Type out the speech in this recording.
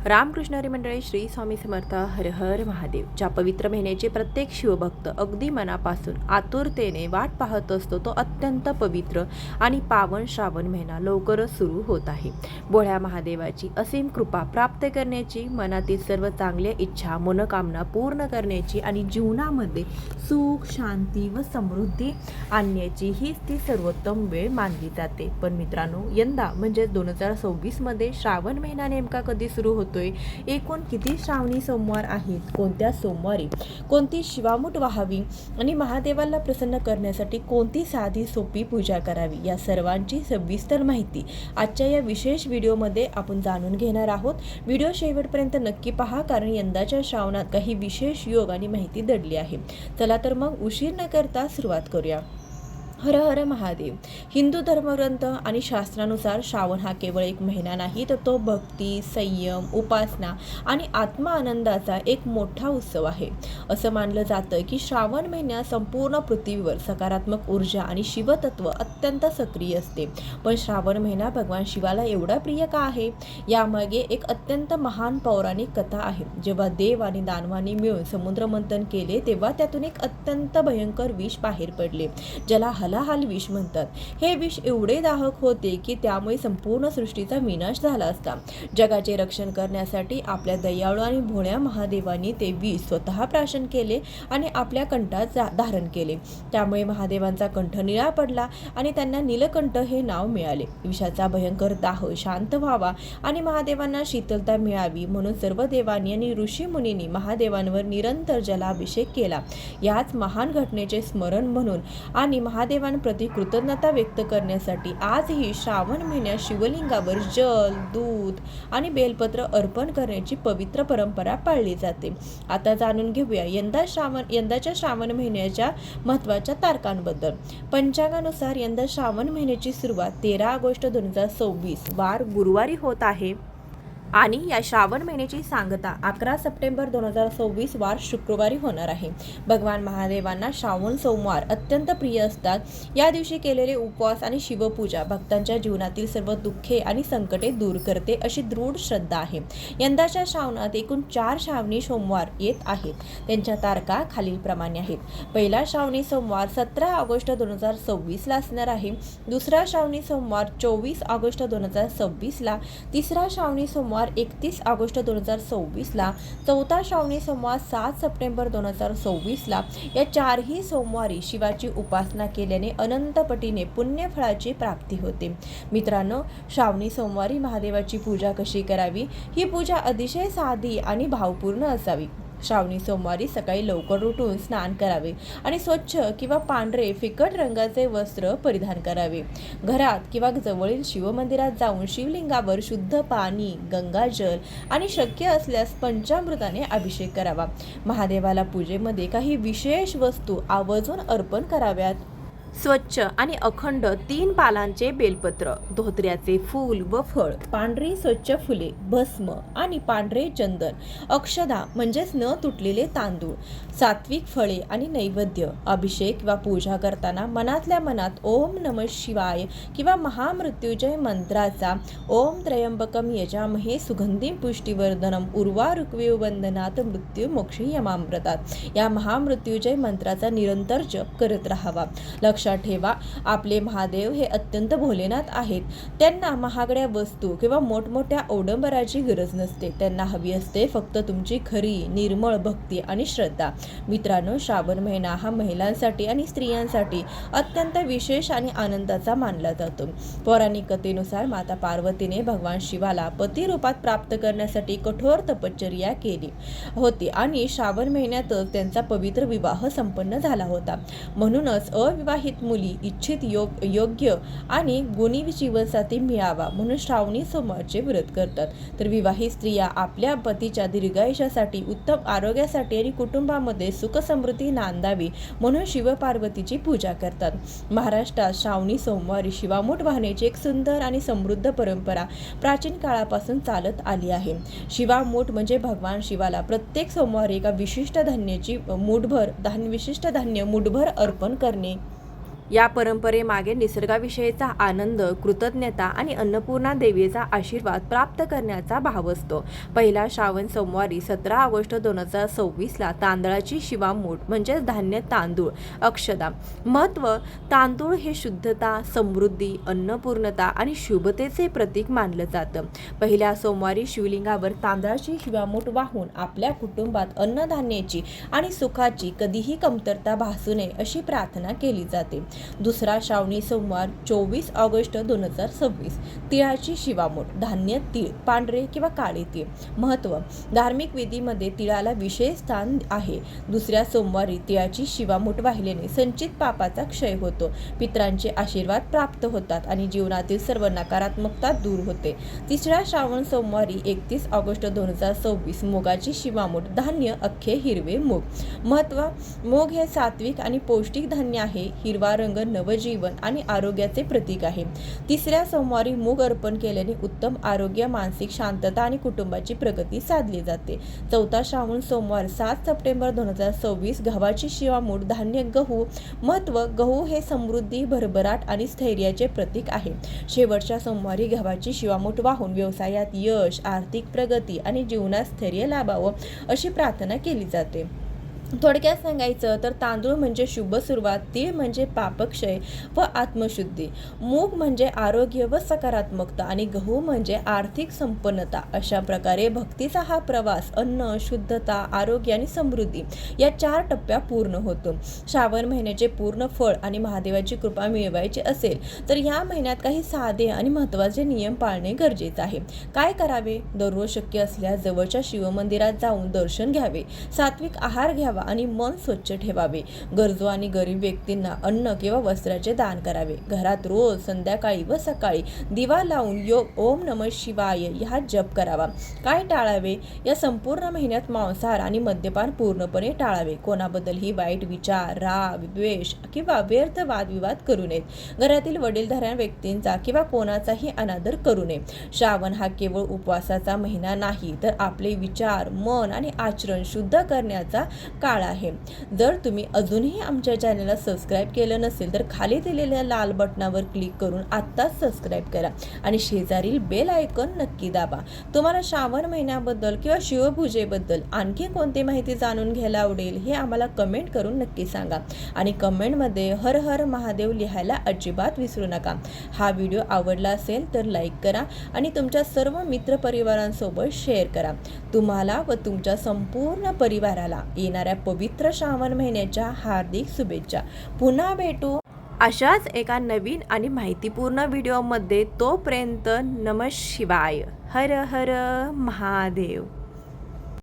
रामकृष्ण हरी मंडळी, श्री स्वामी समर्थ. हर हर महादेव. ज्या पवित्र महिन्याचे प्रत्येक शिवभक्त अगदी मनापासून आतुरतेने वाट पाहत असतो, तो अत्यंत पवित्र आणि पावन श्रावण महिना लवकरच सुरू होत आहे. भोळ्या महादेवाची असीम कृपा प्राप्त करण्याची, मनातील सर्व चांगल्या इच्छा मनोकामना पूर्ण करण्याची आणि जीवनामध्ये सुख शांती व समृद्धी आणण्याची हीच ती सर्वोत्तम वेळ मानली जाते. पण मित्रांनो, यंदा म्हणजे 2026 मध्ये श्रावण महिना नेमका कधी सुरू होतोय, एकूण किती श्रावणी सोमवार आहेत, कोणत्या सोमवारी कोणती शिवामूठ व्हावी आणि महादेवाला प्रसन्न करण्यासाठी कोणती साधी सोपी पूजा करावी, या सर्वांची सविस्तर माहिती आजच्या या विशेष व्हिडिओमध्ये आपण जाणून घेणार आहोत. व्हिडिओ शेवटपर्यंत नक्की पहा, कारण यंदाच्या श्रावणात काही विशेष योग आणि माहिती दडली आहे. चला तर मग उशीर न करता सुरुवात करूया. हर हर महादेव. हिंदू धर्मग्रंथ आणि शास्त्रानुसार श्रावण हा केवळ एक महिना नाही, तर तो भक्ती, संयम, उपासना आणि आत्मा आनंदाचा एक मोठा उत्सव आहे. असं मानलं जातं की श्रावण महिन्यात संपूर्ण पृथ्वीवर सकारात्मक ऊर्जा आणि शिवतत्व अत्यंत सक्रिय असते. पण श्रावण महिना भगवान शिवाला एवढा प्रिय का आहे, यामागे एक अत्यंत महान पौराणिक कथा आहे. जेव्हा देव आणि दानवांनी मिळून समुद्र मंथन केले, तेव्हा त्यातून एक अत्यंत भयंकर विष बाहेर पडले, ज्याला हलाहल विष म्हणतात. हे विष एवढे दाहक होते की त्यामुळे संपूर्ण सृष्टीचा विनाश झाला असता. जगाचे रक्षण करण्यासाठी आपल्या दयाळू आणि भोळ्या महादेवांनी ते विष स्वतः प्राशन केले आणि आपल्या कंठात धारण केले. त्यामुळे महादेवांचा कंठ निळा पडला आणि त्यांना नीलकंठ हे नाव मिळाले. विषाचा भयंकर दाह शांत व्हावा आणि महादेवांना शीतलता मिळावी म्हणून सर्व देवांनी आणि ऋषी मुनींनी महादेवांवर निरंतर जलाभिषेक केला. याच महान घटनेचे स्मरण म्हणून आणि महादेवांप्रती कृतज्ञता व्यक्त करण्यासाठी आजही श्रावण महिन्यात शिवलिंगावर जल, दूध आणि बेलपत्र अर्पण करण्याची पवित्र परंपरा पाळली जाते. आता जाणून घेऊया यंदाच्या श्रावण महिन्याच्या महत्त्वाच्या तारखांबद्दल. पंचांगानुसार यंदा श्रावण महिन्याची सुरुवात 13 ऑगस्ट 2026 वार गुरुवारी होत आहे आणि या श्रावण महिन्याची सांगता 11 सप्टेंबर 2026 वार शुक्रवारी होणार आहे. भगवान महादेवांना श्रावण सोमवार अत्यंत प्रिय असतात. या दिवशी केलेले उपवास आणि शिवपूजा भक्तांच्या जीवनातील सर्व दुःखे आणि संकटे दूर करते, अशी दृढ श्रद्धा आहे. यंदाच्या श्रावणात एकूण 4 श्रावणी सोमवार येत आहेत. त्यांच्या तारखा खालीलप्रमाणे आहेत. पहिला श्रावणी सोमवार 17 ऑगस्ट 2026 ला असणार आहे. दुसरा श्रावणी सोमवार 24 ऑगस्ट 2026 ला. तिसरा श्रावणी सोमवार 31 ऑगस्ट 2026 ला. चौथा श्रावणी सोमवार 7 सप्टेंबर 2026 ला. या 4ही सोमवारी शिवाची उपासना केल्याने अनंत पटीने पुण्यफळाची प्राप्ती होते. मित्रांनो, श्रावणी सोमवारी महादेवाची पूजा कशी करावी? ही पूजा अतिशय साधी आणि भावपूर्ण असावी. श्रावणी सोमवारी सकाळी लवकर उठून स्नान करावे आणि स्वच्छ किंवा पांढरे फिकट रंगाचे वस्त्र परिधान करावे. घरात किंवा जवळील शिवमंदिरात जाऊन शिवलिंगावर शुद्ध पाणी, गंगाजल आणि शक्य असल्यास पंचामृताने अभिषेक करावा. महादेवाला पूजेमध्ये काही विशेष वस्तू आवर्जून अर्पण कराव्यात. स्वच्छ आणि अखंड 3 पालांचे बेलपत्र, धोत्र्याचे फूल व फळ, पांढरी स्वच्छ फुले, भस्म आणि पांढरे चंदन, अक्षदा म्हणजेच न तुटलेले तांदूळ, सात्विक फळे आणि नैवेद्य. अभिषेक किंवा पूजा करताना मनातल्या मनात ओम नमः शिवाय किंवा महामृत्युंजय मंत्राचा ओम त्र्यंबकम यजामहे सुगंधिं पुष्टिवर्धनम उर्वारुकविवंदनात मृत्यू मोक्षी यमामृतात, या महामृत्युंजय मंत्राचा निरंतर जप करत राहावा. लक्षात ठेवा, आपले महादेव हे अत्यंत भोलेनाथ आहेत. त्यांना महागड्या वस्तू किंवा मोठमोठ्या अवडंबराची गरज नसते. त्यांना हवी असते फक्त तुमची खरी निर्मळ भक्ती आणि श्रद्धा. मित्रांनो, श्रावण महिना हा महिलांसाठी आणि स्त्रियांसाठी अत्यंत विशेष आणि आनंदाचा मानला जातो. पौराणिक कथेनुसार माता पार्वतीने भगवान शिवाला पती रूपात प्राप्त करण्यासाठी कठोर तपश्चर्या केली होती आणि श्रावण महिन्यातच त्यांचा पवित्र विवाह संपन्न झाला होता. म्हणूनच अविवाहित मुली इच्छित योग्य आणि गुणी जीवनसाथी मिळावा म्हणून श्रावणी सोमवारचे व्रत करतात. तर विवाहित स्त्रिया आपल्या पतीच्या दीर्घायुष्यासाठी, उत्तम आरोग्यासाठी आणि कुटुंबामध्ये सुख समृद्धी नांदावी म्हणून शिवपार्वतीची पूजा करतात. महाराष्ट्रात श्रावणी सोमवारी शिवामूठ वाहण्याची एक सुंदर आणि समृद्ध परंपरा प्राचीन काळापासून चालत आली आहे. शिवामूठ म्हणजे भगवान शिवाला प्रत्येक सोमवारी एका विशिष्ट धान्य मुठभर अर्पण करणे. या परंपरेमागे निसर्गाविषयीचा आनंद, कृतज्ञता आणि अन्नपूर्णा देवीचा आशीर्वाद प्राप्त करण्याचा भाव असतो. पहिला श्रावण सोमवारी 17 ऑगस्ट 2026ला तांदळाची शिवामूठ म्हणजे धान्य तांदूळ अक्षदा. महत्त्व: तांदूळ हे शुद्धता, समृद्धी, अन्नपूर्णता आणि शुभतेचे प्रतीक मानलं जातं. पहिल्या सोमवारी शिवलिंगावर तांदळाची शिवामूठ वाहून आपल्या कुटुंबात अन्नधान्याची आणि सुखाची कधीही कमतरता भासू नये अशी प्रार्थना केली जाते. दुसरा श्रावणी सोमवार 24 ऑगस्ट 2026 तिळाची शिवामूठ धान्य तीळ, पांढरे किंवा काळे तीळ. महत्त्व: धार्मिक विधीमध्ये तिळाला विशेष स्थान आहे. दुसऱ्या सोमवारी तिळाची शिवामूठ वाहिल्याने संचित पापाचा क्षय होतो, पितरांचे आशीर्वाद प्राप्त होतात आणि जीवनातील सर्व नकारात्मकता दूर होते. तिसऱ्या श्रावण सोमवारी 31 ऑगस्ट 2026 मुगाची शिवामूठ धान्य अख्खे हिरवे मूग. महत्त्व: मूग हे सात्विक आणि पौष्टिक धान्य आहे. हिरवा रंग नवजीवन आणि आरोग्याचे प्रतीक आहे. तिसऱ्या सोमवारी मूग अर्पण केल्याने उत्तम आरोग्य, मानसिक शांतता आणि कुटुंबाची प्रगती साधली जाते. चौथा श्रावण सोमवार 7 सप्टेंबर 2026 गव्हाची शिवामूठ धान्य गहू. महत्त्व: गहू हे समृद्धी, भरभराट आणि स्थैर्याचे प्रतीक आहे. शेवटच्या सोमवारी गव्हाची शिवामूठ वाहून व्यवसायात यश, आर्थिक प्रगती आणि जीवनात स्थैर्य लाभावं अशी प्रार्थना केली जाते. थोडक्यात सांगायचं तर तांदूळ म्हणजे शुभ सुरुवात, तीळ म्हणजे पापक्षय व आत्मशुद्धी, मूग म्हणजे आरोग्य व सकारात्मकता आणि गहू म्हणजे आर्थिक संपन्नता. अशा प्रकारे भक्तीचा हा प्रवास अन्न, शुद्धता, आरोग्य आणि समृद्धी या 4 टप्प्यात पूर्ण होतो. श्रावण महिन्याचे पूर्ण फळ आणि महादेवाची कृपा मिळवायची असेल तर या महिन्यात काही साधे आणि महत्त्वाचे नियम पाळणे गरजेचे आहे. काय करावे? दररोज शक्य असल्यास जवळच्या शिवमंदिरात जाऊन दर्शन घ्यावे, सात्विक आहार घ्यावा आणि मन स्वच्छ ठेवावे. गरजू आणि गरीब व्यक्तींना अन्न किंवा वस्त्राचे दान करावे. घरात रोज संध्याकाळी व सकाळी दिवा लावून ओम नमः शिवाय हा जप करावा. काय टाळावे? या संपूर्ण महिन्यात मांसाहार आणि मद्यपान पूर्णपणे टाळावे. कोणाबद्दलही वाईट विचार, राग, द्वेष किंवा व्यर्थ वादविवाद करू नयेत. घरातील वडीलधाऱ्या व्यक्तींचा किंवा कोणाचाही अनादर करू नये. श्रावण हा केवळ उपवासाचा महिना नाही तर आपले विचार, मन आणि आचरण शुद्ध करण्याचा काळ आहे. जर तुम्ही अजूनही आमच्या चॅनलला सबस्क्राईब केलं नसेल तर खाली दिलेल्या लाल बटनावर क्लिक करून आत्ताच सबस्क्राईब करा आणि शेजारील बेल आयकॉन नक्की दाबा. तुम्हाला श्रावण महिन्याबद्दल किंवा शिवपूजेबद्दल आणखी कोणती माहिती जाणून घ्यायला आवडेल हे आम्हाला कमेंट करून नक्की सांगा आणि कमेंटमध्ये हर हर महादेव लिहायला अजिबात विसरू नका. हा व्हिडिओ आवडला असेल तर लाईक करा आणि तुमच्या सर्व मित्रपरिवारांसोबत शेअर करा. तुम्हाला व तुमच्या संपूर्ण परिवाराला येणाऱ्या पवित्र श्रावण महिन्याच्या हार्दिक शुभेच्छा. पुन्हा भेटू अशाच एका नवीन आणि माहितीपूर्ण व्हिडिओमध्ये. तोपर्यंत नमः शिवाय. हर हर महादेव.